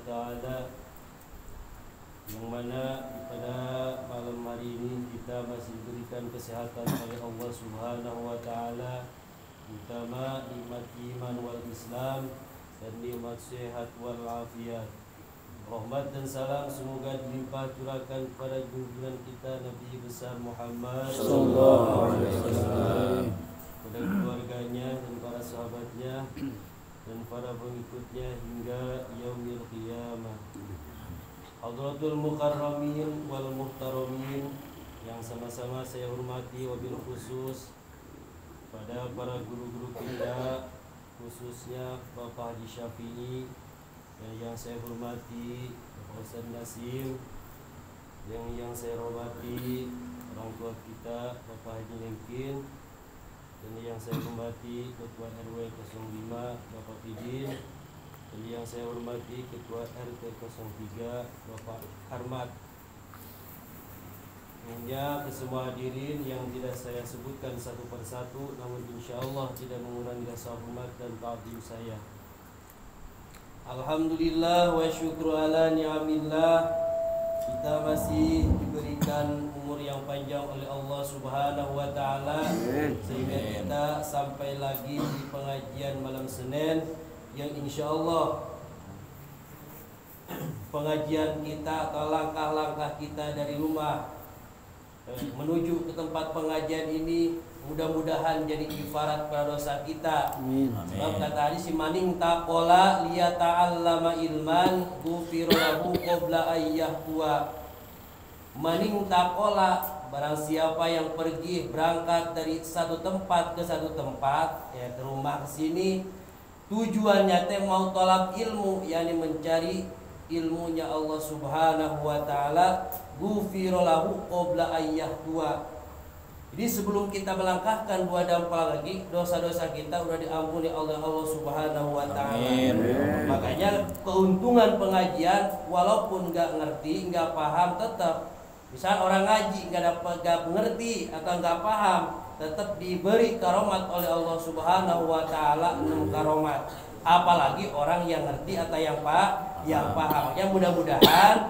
Ta'ala, yang mana pada malam hari ini kita masih diberikan kesehatan oleh Allah Subhanahu wa Ta'ala, terutama nikmat iman wal Islam dan nikmat sehat wal afiat. Rahmat dan salam semoga dilimpah curahkan kepada junjungan kita Nabi besar Muhammad sallallahu alaihi wasallam, kepada keluarganya dan para sahabatnya dan para pengikutnya hingga yaumil qiyamah. Hadratul mukarramin wal muhtaramin yang sama-sama saya hormati, wabil khusus pada para guru-guru kita, khususnya Bapak Haji Syafi'i, yang saya hormati Bapak Ustaz Nasim, yang saya hormati orang tua kita Bapak Haji Lengkin, dan yang saya hormati Ketua RW 05 Bapak Pidin, dan yang saya hormati Ketua RT 03 Bapak Harmat. Hanya ke semua hadirin yang tidak saya sebutkan satu persatu, namun insyaallah tidak mengurangi rasa hormat dan ta'zim saya. Alhamdulillah wa syukru ala ni'amillah, kita masih diberikan umur yang panjang oleh Allah Subhanahu wa Ta'ala, sehingga kita sampai lagi di pengajian malam Senin yang insyaallah pengajian kita atau langkah-langkah kita dari rumah menuju ke tempat pengajian ini mudah-mudahan jadi kifarat pada dosa kita. Sebab kata hadis, maning taqola liyata'allama ilman ghufira lahu qabla ayyahwa. Maning taqola, barang siapa yang pergi berangkat dari satu tempat ke satu tempat, ya ke rumah ke sini, tujuannya teh mau tolak ilmu, yakni mencari ilmunya Allah Subhanahu wa Ta'ala, ghufira lahu qabla ayyahwa. Jadi sebelum kita melangkahkan dua dampak lagi, dosa-dosa kita sudah diampuni oleh Allah Subhanahu wa Ta'ala. Makanya keuntungan pengajian, walaupun nggak ngerti, nggak paham, tetap misal orang ngaji nggak mengerti atau nggak paham, tetap diberi karomat oleh Allah Subhanahu wa Ta'ala, 6 karomat. Apalagi orang yang ngerti atau yang paham. Makanya mudah-mudahan,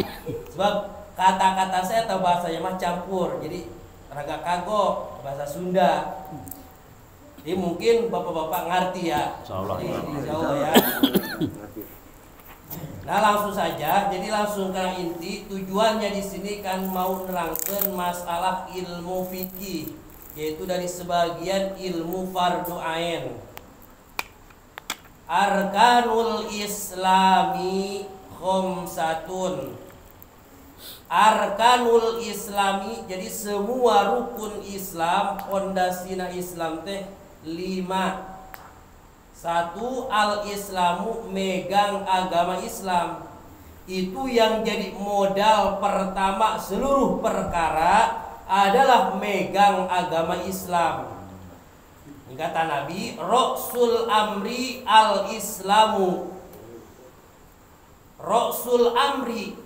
sebab kata-kata saya atau bahasanya mah campur, jadi raga kagok bahasa Sunda. Jadi mungkin bapak-bapak ngerti ya. Insyaallah ya. Nah langsung saja, jadi langsung ke inti. Tujuannya di sini kan mau nerangkan masalah ilmu fikih, yaitu dari sebagian ilmu fardu ain. Arkanul Islami khamsatun. Arkanul Islami, jadi semua rukun Islam, pondasina Islam teh 5. 1, al-islamu, megang agama Islam. Itu yang jadi modal pertama seluruh perkara adalah megang agama Islam. Ini kata Nabi, Rasul amri al-islamu. Rasul amri,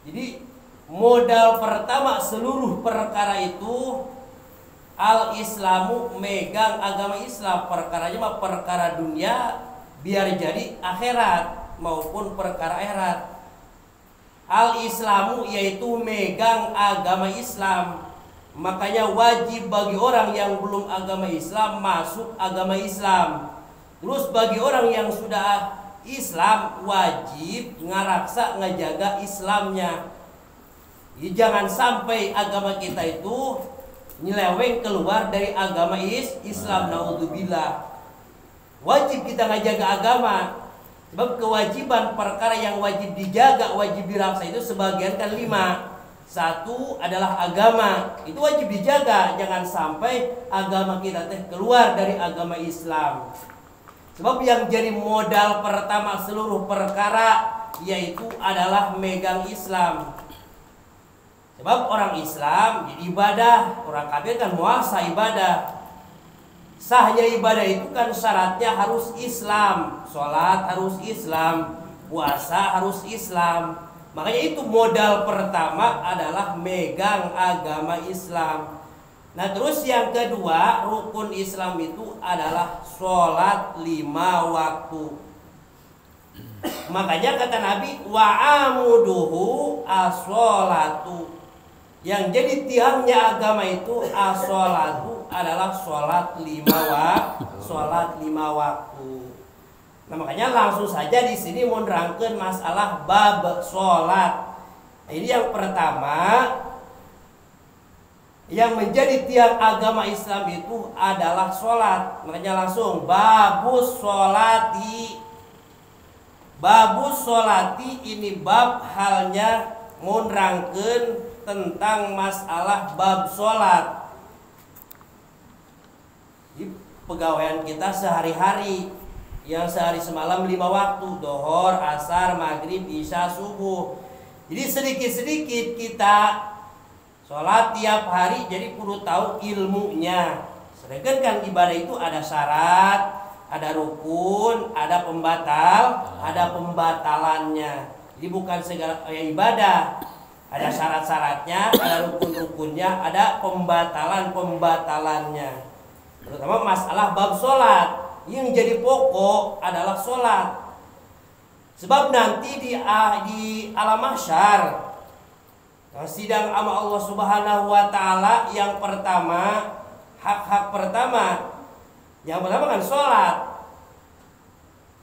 jadi modal pertama seluruh perkara itu al-islamu, megang agama Islam. Perkaranya mah perkara dunia biar jadi akhirat maupun perkara akhirat. Al-islamu yaitu megang agama Islam. Makanya wajib bagi orang yang belum agama Islam masuk agama Islam. Terus bagi orang yang sudah Islam wajib ngaraksa ngajaga Islamnya. Jadi jangan sampai agama kita itu nyeleweng keluar dari agama Islam, naudzubillah. Wajib kita ngajaga agama. Sebab kewajiban perkara yang wajib dijaga, wajib diraksa itu sebagian kan 5. 1 adalah agama, itu wajib dijaga. Jangan sampai agama kita keluar dari agama Islam. Sebab yang jadi modal pertama seluruh perkara yaitu adalah megang Islam. Sebab orang Islam ibadah, orang kafir kan muasa ibadah. Sahnya ibadah itu kan syaratnya harus Islam. Sholat harus Islam, puasa harus Islam. Makanya itu modal pertama adalah megang agama Islam. Nah terus yang kedua, rukun Islam itu adalah sholat 5 waktu. Makanya kata Nabi, wa amuduhu as-sholatu. Yang jadi tiangnya agama itu as-sholatu adalah sholat 5 waktu. Nah, makanya langsung saja di sini mau nerangkeun masalah bab sholat. Ini yang pertama, yang menjadi tiang agama Islam itu adalah sholat. Makanya langsung babus sholati. Babus sholati ini bab halnya menerangkan tentang masalah bab sholat. Di pegawaian kita sehari-hari, yang sehari semalam 5 waktu, dohor, asar, maghrib, isya, subuh. Jadi sedikit-sedikit kita sholat tiap hari, jadi kudu tahu ilmunya. Sedangkan kan ibadah itu ada syarat, ada rukun, ada pembatalannya. Jadi bukan segala ibadah, ada syarat-syaratnya, ada rukun-rukunnya, ada pembatalannya. Terutama masalah bab sholat, yang jadi pokok adalah sholat. Sebab nanti di alam mahsyar, sidang sama Allah Subhanahu wa Ta'ala, yang pertama, hak-hak pertama, yang pertama kan sholat.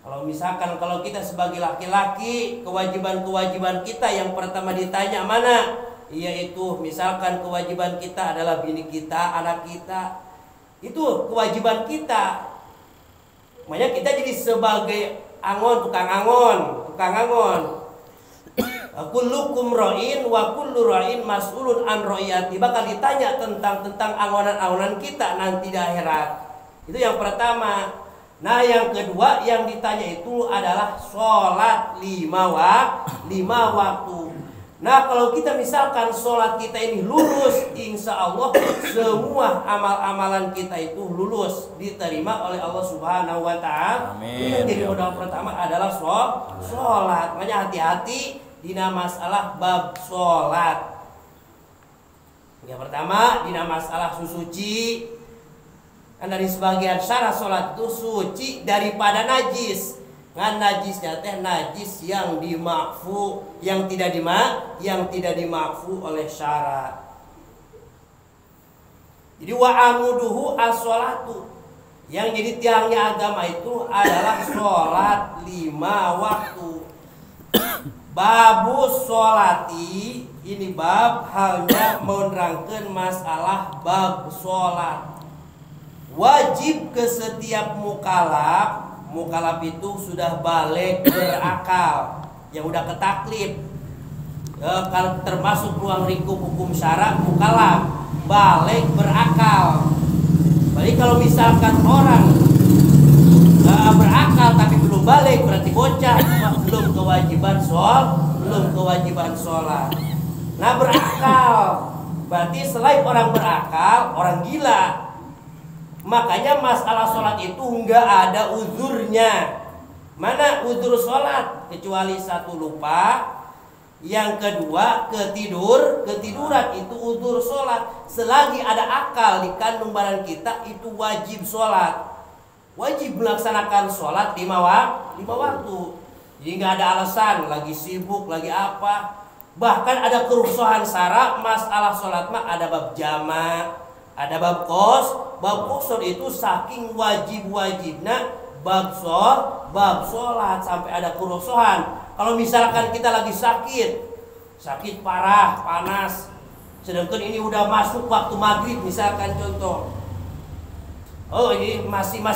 Kalau misalkan kalau kita sebagai laki-laki, kewajiban-kewajiban kita yang pertama ditanya mana? Yaitu misalkan kewajiban kita adalah bini kita, anak kita. Itu kewajiban kita. Makanya kita jadi sebagai tukang angon. Kullukum ra'in wa kullu ra'in mas'ulun an ra'iyati. Bakal ditanya tentang angonan-angonan kita nanti di akhirat. Itu yang pertama. Nah, yang kedua yang ditanya itu adalah sholat 5 waktu. Nah, kalau kita misalkan sholat kita ini lulus, insya Allah semua amal-amalan kita itu lulus, diterima oleh Allah Subhanahu wa Ta'ala. Jadi modal pertama adalah sholat. Makanya hati-hati dina masalah bab sholat. Yang pertama dina masalah suci. Kan dari sebagian syarat sholat itu suci daripada najis. Ngan najisnya teh najis yang dimakfu, yang tidak dimakfu oleh syarat. Jadi wa amuduhu as-sholatu. Yang jadi tiangnya agama itu adalah sholat 5 waktu. Babus sholati, ini bab halnya menerangkan masalah bab sholat. Wajib ke setiap mukalaf itu sudah balik berakal, yang udah ketaklif, termasuk ruang lingkup hukum syara mukalaf, balik berakal. Jadi kalau misalkan orang berakal tapi belum balik, berarti bocah, belum kewajiban sholat. Nah, berakal berarti selain orang berakal, orang gila. Makanya masalah sholat itu enggak ada uzurnya. Mana uzur sholat? Kecuali satu lupa, yang kedua ketiduran itu uzur sholat. Selagi ada akal di kandung badan kita, itu wajib sholat. Wajib melaksanakan sholat 5 waktu. Jadi enggak ada alasan, lagi sibuk, lagi apa. Bahkan ada kerusuhan syara, masalah sholat mah ada bab jama', ada bab qasr itu saking wajibna bab sholat sampai ada kerusuhan. Kalau misalkan kita lagi sakit parah, panas, sedangkan ini udah masuk waktu maghrib misalkan contoh. Oh, ini masih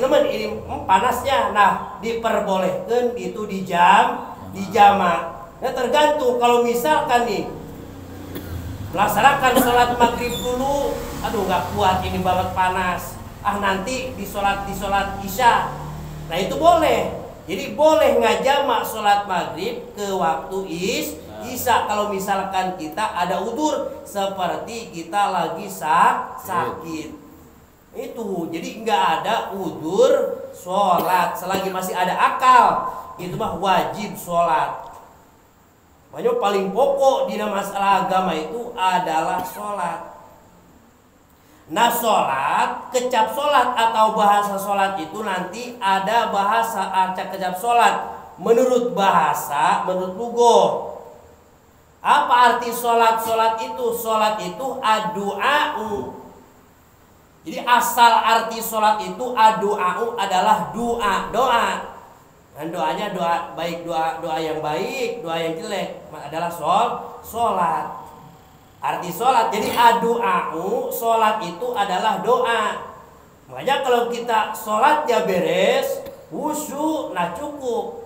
nemen ini panasnya. Nah, diperbolehkan itu di jama'. Nah, tergantung kalau misalkan nih melaksanakan sholat maghrib dulu, aduh nggak kuat ini banget panas, nanti di sholat isya. Nah, itu boleh. Jadi boleh ngajamak sholat maghrib ke waktu isya kalau misalkan kita ada udzur seperti kita lagi sakit. Itu jadi nggak ada udzur sholat selagi masih ada akal, itu mah wajib sholat. Makanya paling pokok di masalah agama itu adalah sholat. Nah sholat, kecap sholat atau bahasa sholat itu nanti ada bahasa acak kecap sholat. Menurut bahasa, menurut lugo. Apa arti sholat? Sholat itu ad-du'a'u. Jadi asal arti sholat itu ad-du'a'u adalah doa. Dan doanya doa baik, doa yang baik, doa yang jelek adalah sholat. Arti sholat, jadi ad-du'a'u, sholat itu adalah doa. Makanya kalau kita sholatnya beres, khusyuk, nah cukup.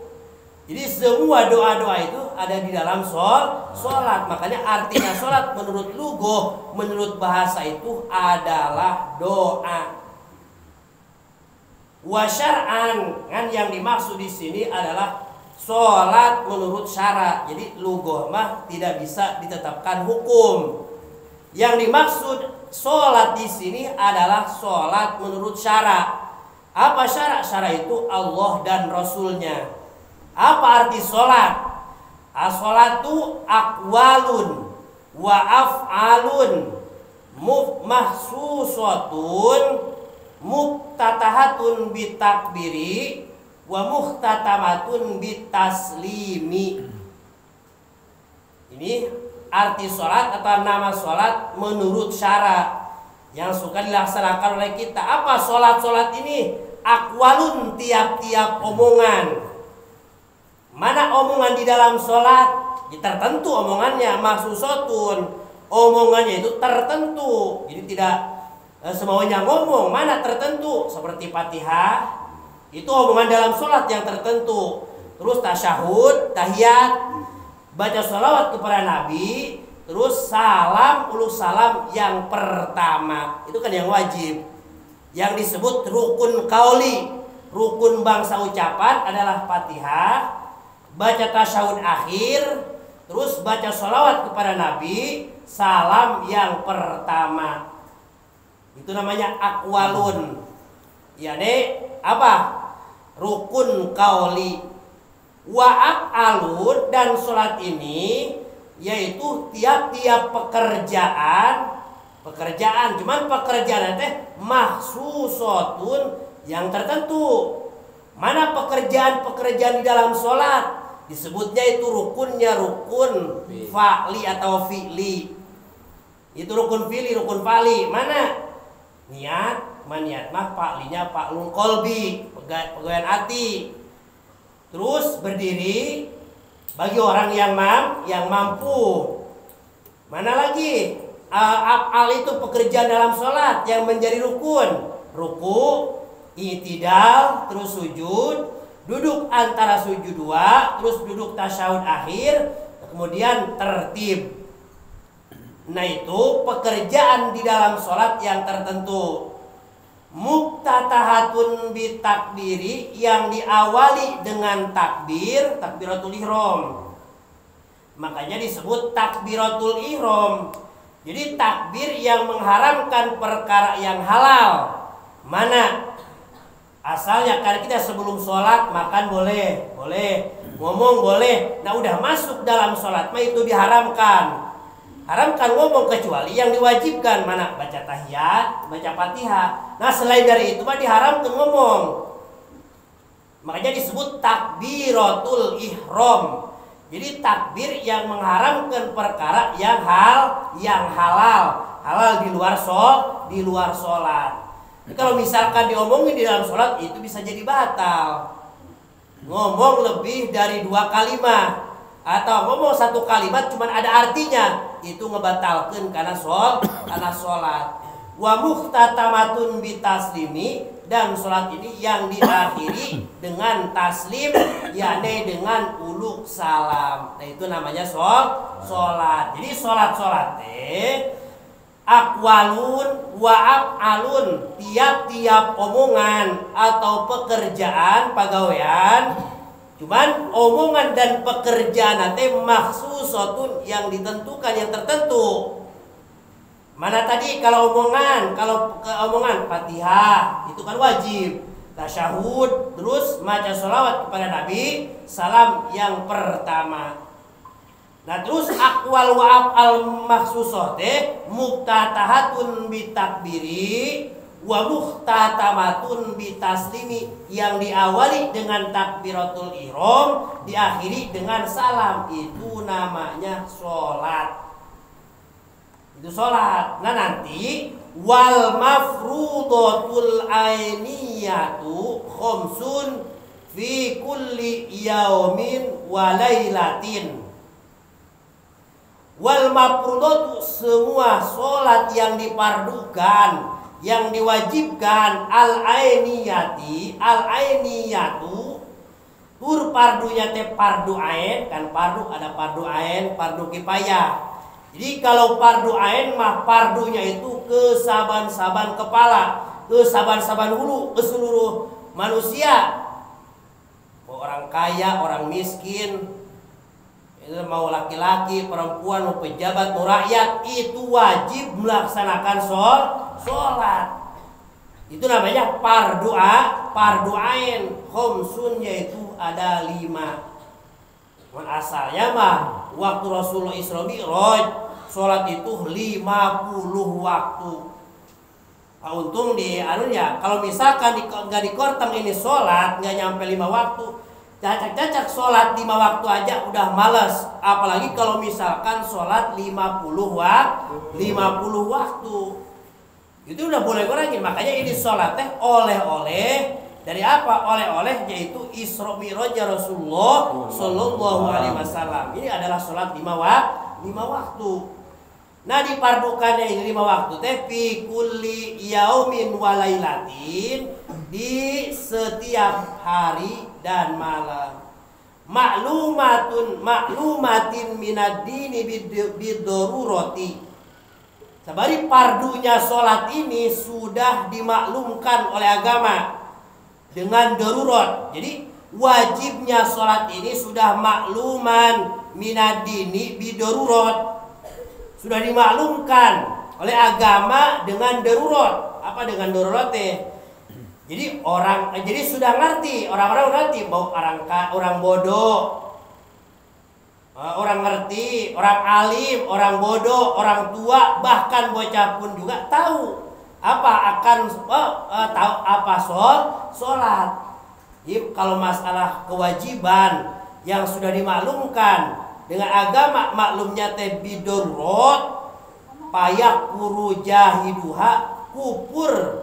Jadi semua doa-doa itu ada di dalam sholat. Makanya artinya sholat menurut lugo, menurut bahasa itu adalah doa. Wa syar'an, kan yang dimaksud di sini adalah sholat menurut syarat. Jadi lugo mah tidak bisa ditetapkan hukum. Yang dimaksud sholat di sini adalah sholat menurut syarat. Apa syarat? Syarat itu Allah dan Rasulnya. Apa arti sholat? As-sholatu aqwalun wa af'alun mahsusatun muftatahatun bitakbiri wa muhtatamatun bitaslimi. Ini arti sholat atau nama sholat menurut syarat yang suka dilaksanakan oleh kita. Apa sholat ini? Aqwalun, tiap-tiap omongan. Mana omongan di dalam sholat? Ya, tertentu omongannya. Mahsusatun, omongannya itu tertentu. Jadi tidak semuanya ngomong. Mana tertentu? Seperti Fatihah, itu omongan dalam sholat yang tertentu. Terus tasyahud, tahiyat, baca sholawat kepada Nabi, terus salam, ulul salam yang pertama. Itu kan yang wajib. Yang disebut rukun qauli, rukun bangsa ucapan adalah Fatihah, baca tasyahud akhir, terus baca sholawat kepada Nabi, salam yang pertama. Itu namanya aqwalun. Yani apa? Rukun qauli. Wa af'alun, dan sholat ini yaitu tiap-tiap pekerjaan. Cuman pekerjaan teh mahsusatun, yang tertentu. Mana pekerjaan di dalam sholat? Disebutnya itu rukunnya rukun fa'li atau fi'li. Itu rukun fi'li, rukun fa'li. Mana? Niat, maniat mah fa'linya fa'lun qalbi, pegawaian hati. Terus berdiri bagi orang yang mampu. Mana lagi? Af'al itu pekerjaan dalam sholat yang menjadi rukun. Ruku, i'tidal, terus sujud, duduk antara sujud dua, terus duduk tasyahud akhir, kemudian tertib. Nah itu pekerjaan di dalam sholat yang tertentu. Muftatahatun bitakbiri, yang diawali dengan takbir, takbiratul ihram. Makanya disebut takbiratul ihram. Jadi takbir yang mengharamkan perkara yang halal. Mana? Asalnya kan kita sebelum sholat makan boleh, ngomong boleh. Nah udah masuk dalam sholat mah itu diharamkan. Haramkan ngomong kecuali yang diwajibkan. Mana? Baca tahiyat, baca Fatihah. Nah selain dari itu mah diharamkan ngomong. Makanya disebut takbiratul ihram. Jadi takbir yang mengharamkan perkara yang halal di luar sholat. Jadi kalau misalkan diomongin di dalam sholat itu bisa jadi batal. Ngomong lebih dari 2 kalimat atau ngomong 1 kalimat cuman ada artinya, itu ngebatalkan karena sholat. Wa muhtatamatun bitaslimi, dan sholat ini yang diakhiri dengan taslim, yakni dengan uluk salam. Nah itu namanya sholat. Jadi sholat aqwalun wa af'alun, tiap-tiap omongan atau pekerjaan pegawaian. Cuman omongan dan pekerjaan nanti mahsusatun, yang ditentukan, yang tertentu. Mana tadi kalau omongan Fatihah itu kan wajib, tasyahud, terus baca sholawat kepada Nabi, salam yang pertama. Nah terus aqwal wa af'al makhsusah teh muftatahatun bitakbiri wa muhtatamatun bitaslimi, yang diawali dengan takbiratul ihram, diakhiri dengan salam, itu namanya sholat. Itu sholat. Nah nanti wal mafrudatul ainiyatu khamsun fi kulli yaumin wa lailatin. Wal mafrudatu, semua sholat yang dipardukan, yang diwajibkan, al ainiyati, al ainiyatu, tur pardunya teh pardu ain, kan pardu ada pardu ain, pardu kifayah. Jadi kalau pardu ain mah pardunya itu ke saban-saban kepala, ke saban-saban hulu, ke seluruh manusia. Mau orang kaya, orang miskin, mau laki-laki, perempuan, mau pejabat, mau rakyat, itu wajib melaksanakan sholat. Itu namanya pardu ain. Khamsun, yaitu ada 5. Asalnya mah waktu Rasulullah Isra Mi'raj sholat itu 50 waktu. Nah, untung di anunya, kalau misalkan nggak dikorteng ini sholat nggak nyampe 5 waktu, cacak-cacak sholat 5 waktu aja udah males, apalagi kalau misalkan sholat 50 waktu. Itu udah boleh kurangin. Makanya ini sholat teh oleh-oleh dari apa? Oleh-oleh yaitu Isra Mi'raj Rasulullah Sallallahu Alaihi Wasallam. Ini adalah sholat 5 waktu. Nah dipardukannya ini 5 waktu teh fi kulli yaumin wa lailatin, di setiap hari dan malam. Maklumatin minad dini biddarurati. Sabari pardunya sholat ini sudah dimaklumkan oleh agama dengan darurat. Jadi wajibnya sholat ini sudah makluman minad dini biddarurat, sudah dimaklumkan oleh agama dengan darurat. Apa dengan darurat teh? Jadi sudah ngerti, orang-orang ngerti, mau orang bodoh, orang ngerti, orang alim, orang bodoh, orang tua, bahkan bocah pun juga tahu tahu apa sholat. Jadi kalau masalah kewajiban yang sudah dimaklumkan dengan agama, maklumnya teh bidarurat, payak kuru jahiduha, kufur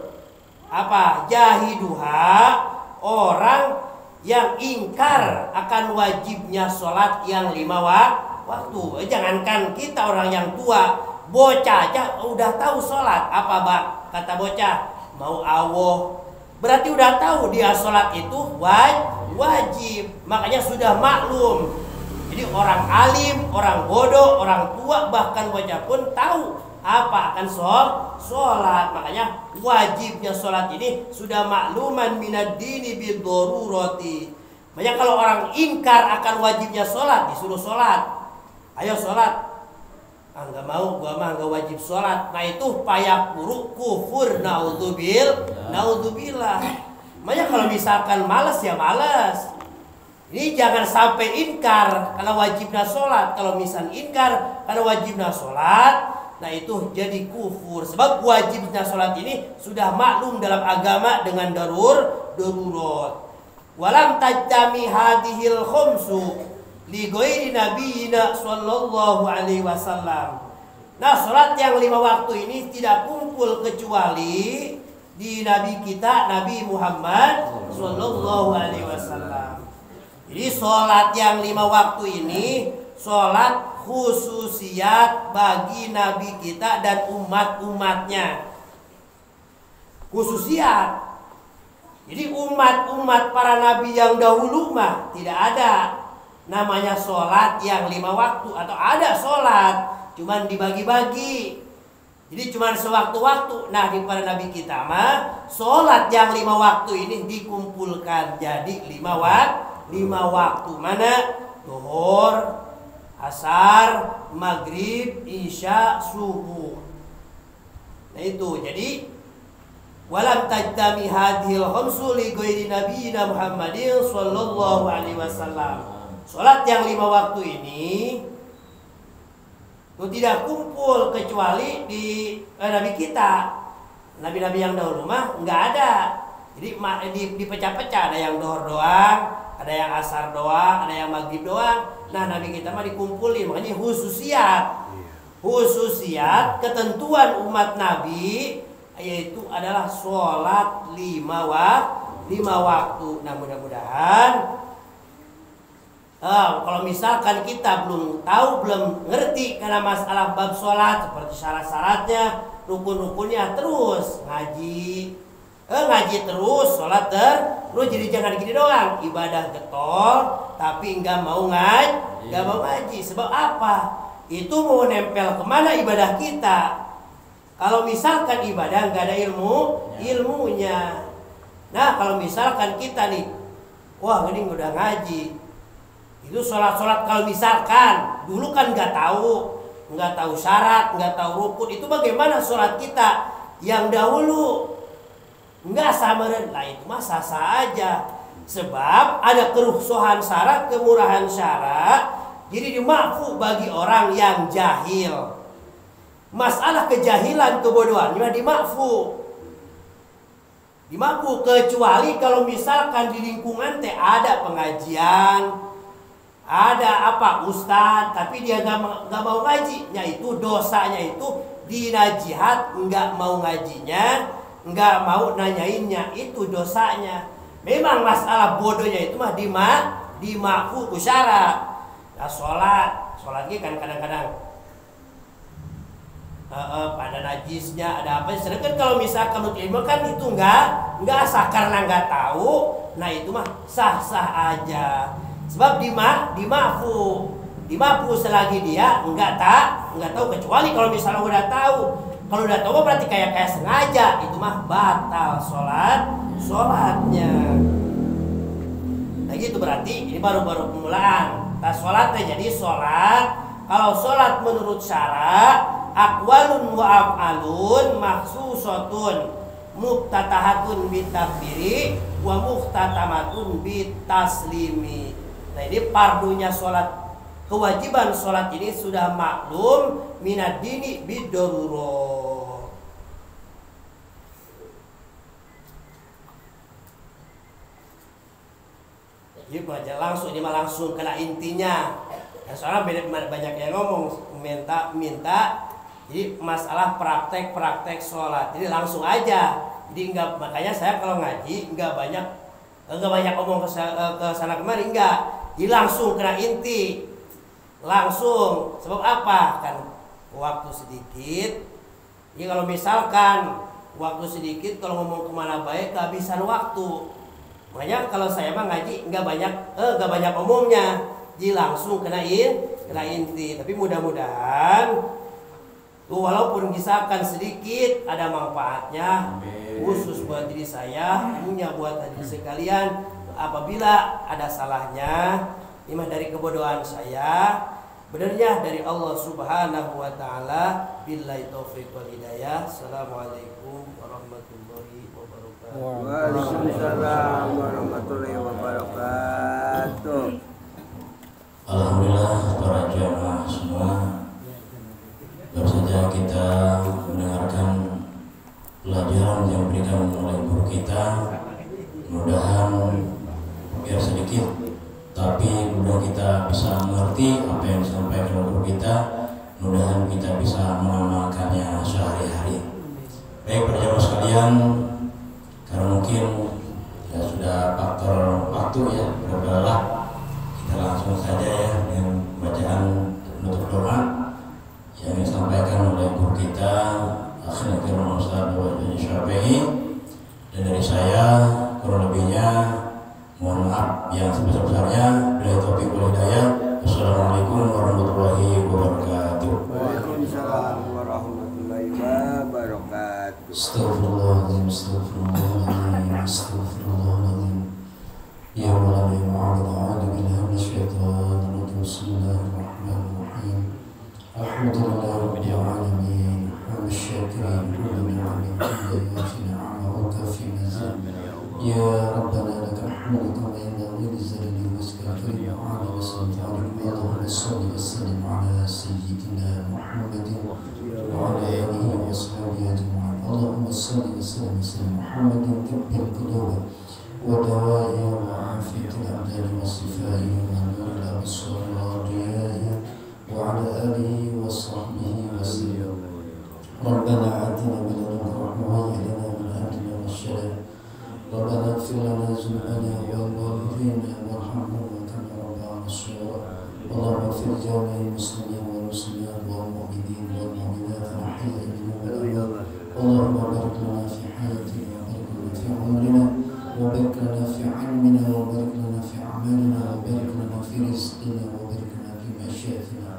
jahiduha, orang yang ingkar akan wajibnya sholat yang 5 waktu. Jangankan kita orang yang tua, bocah aja udah tahu sholat. Apa kata bocah? Mau awoh, berarti udah tahu dia sholat itu wajib. Makanya sudah maklum. Jadi orang alim, orang bodoh, orang tua, bahkan bocah pun tahu apa akan sholat. Makanya wajibnya sholat ini sudah makluman minad dini biddarurati. Makanya kalau orang ingkar akan wajibnya sholat, disuruh sholat, ayo sholat, nggak mau, gua mah nggak wajib sholat. Nah itu payak kufur, naudzubillah. Makanya kalau misalkan malas ya malas. Ini jangan sampai ingkar karena wajibnya sholat. Kalau misal ingkar karena wajibnya sholat, nah itu jadi kufur. Sebab wajibnya sholat ini sudah maklum dalam agama dengan darurat. Walam tajtami hadhil khamsu li ghairi nabiyina sallallahu alaihi wasallam. Nah sholat yang 5 waktu ini tidak kumpul kecuali di Nabi kita, Nabi Muhammad sallallahu alaihi wasallam. Jadi sholat yang 5 waktu ini sholat khususiat bagi Nabi kita dan umat-umatnya. Khususiat. Jadi umat-umat para Nabi yang dahulu mah tidak ada namanya sholat yang 5 waktu. Atau ada sholat, cuman dibagi-bagi. Jadi cuman sewaktu-waktu. Nah di para Nabi kita mah sholat yang 5 waktu ini dikumpulkan jadi 5 waktu. Mana? Zuhur, asar, maghrib, isya, subuh. Nah itu jadi walam tajtami hadhil khamsu li ghairi nabiyina Muhammadin sallallahu alaihi wasallam. Salat yang 5 waktu ini Itu tidak kumpul kecuali di nabi kita. Nabi-nabi yang dahulu mah nggak ada. Jadi dipecah-pecah, ada yang dohor doang, ada yang asar doang, ada yang maghrib doang. Nah nabi kita mah dikumpulin, makanya khususiat ketentuan umat nabi yaitu adalah sholat 5 waktu. Nah mudah-mudahan kalau misalkan kita belum ngerti karena masalah bab sholat seperti syarat-syaratnya, rukun-rukunnya, terus ngaji terus, sholat terus, jadi jangan gini doang, ibadah getol tapi nggak mau ngaji. Sebab apa? Itu mau nempel kemana ibadah kita? Kalau misalkan ibadah nggak ada ilmunya. Nah kalau misalkan kita nih, wah ini udah ngaji, itu sholat kalau misalkan dulu kan nggak tahu syarat, nggak tahu rukun, itu bagaimana sholat kita yang dahulu nggak samaran, lah itu mah sah-sah aja. Sebab ada kerusuhan syarat, kemurahan syarat, jadi dimafu bagi orang yang jahil. Masalah kejahilan, kebodohannya dimafu, kecuali kalau misalkan di lingkungan teh ada pengajian, ada ustadz, tapi dia nggak mau ngaji, itu dosanya itu dina jihad, nggak mau ngajinya, nggak mau nanyainnya, itu dosanya. Memang masalah bodohnya itu mah dimafu syarat. Nah, sholatnya kan kadang-kadang pada najisnya, ada apa? Sedangkan kalau misalkan menurut ilmu kan itu nggak sah karena nggak tahu. Nah itu mah sah-sah aja. Sebab dimafu selagi dia nggak tahu, kecuali kalau misalnya udah tahu. Kalau udah tahu berarti kayak sengaja, itu mah batal sholatnya. Nah gitu, berarti ini baru permulaan. Nah sholatnya jadi sholat. Kalau sholat menurut syarat, aqwalun wa af'alun maksusatun muftatahatun bitakbiri wa muftatamatun bitaslimi. Nah ini pardunya sholat, kewajiban sholat ini sudah maklum minad dini biddarurah. Jadi belajar langsung, ini mah langsung kena intinya. Ya, soalnya banyak yang ngomong minta. Jadi masalah praktek sholat, jadi langsung aja. Jadi makanya saya kalau ngaji nggak banyak ngomong ke sana kemari, enggak. Jadi langsung kena inti, langsung. Sebab apa? Kan waktu sedikit. Jadi kalau misalkan waktu sedikit, kalau ngomong kemana baik kehabisan waktu. Makanya kalau saya mah ngaji nggak banyak omongnya, jadi langsung kena inti. Tapi mudah-mudahan walaupun misalkan sedikit ada manfaatnya, khusus buat diri saya, punya buat hadirin sekalian. Apabila ada salahnya, ini mah dari kebodohan saya, benarnya dari Allah Subhanahu wa taala. Billahi taufiq wal hidayah. Assalamualaikum warahmatullahi wabarakatuh. Waalaikumsalam warahmatullahi wabarakatuh. Alhamdulillah para jamaah semua, baru saja kita mendengarkan pelajaran yang diberikan oleh guru kita. Mudah-mudahan biar sedikit, tapi mudah kita bisa mengerti apa yang disampaikan oleh guru kita. Mudah-mudahan kita bisa mengamalkannya sehari-hari. Baik para jamaah sekalian, karena mungkin ya sudah faktor waktu ya berlelah, kita langsung saja ya dengan bacaan penutup doa yang disampaikan oleh guru kita Akhil Kiram Ustaz Wajib Syafi'i. Dan dari saya kurang lebihnya mohon maaf yang sebesar-besarnya. Bila taufiq wal hidayah. Wassalamualaikum warahmatullahi wabarakatuh. Waalaikumsalam warahmatullahi wabarakatuh. Astaghfirullahaladzim, astaghfirullahaladzim, astaghfirullahaladzim. Ya Allah, ya Allah, billahi minasyaitonir rajim. Bismillahirrahmanirrahim. Alhamdulillah rabbil alamin. Wasyakirin kullu ni'matin ayatina wa kafi mizan. Ya Rabbana lakal hamdu kama yanbaghi li jalali wajhika wa li sultanika. صل وسلم على سيدنا محمد وعلى آله وأصحابه أجمعين. اللهم صل وسلم على محمد طب القلوب ودوائها وعافية الأبدان وصفائها ونور الأبصار وضيائها وعلى آله وصحبه وسلم. ربنا آتنا من لدنك رحمة وهيئ لنا من أمرنا رشدا. ربنا اغفر لنا ذنوبنا ولوالدينا وارحمهما كما ربنا صغارا. اللهم اغفر لجميع المسلمين والمسلمات والمؤمنين والمؤمنات الأحياء منهم والأموات. اللهم بارك لنا في حياتنا وبارك لنا في عمرنا وبارك لنا في علمنا وبارك لنا في أعمالنا وبارك لنا في رزقنا وبارك لنا في معيشتنا.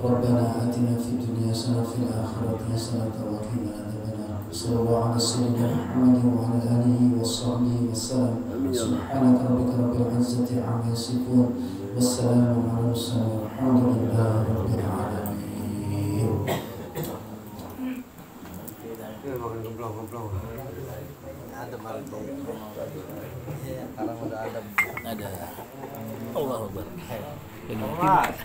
ربنا آتنا في الدنيا حسنة وفي الآخرة حسنة وقنا عذاب النار. صلى الله على سيدنا محمد وعلى آله وصحبه وسلم. سبحانك ربك رب العزة عما يصفون والسلام على المرسلين والحمد لله رب العالمين. Ada. Allah Akbar.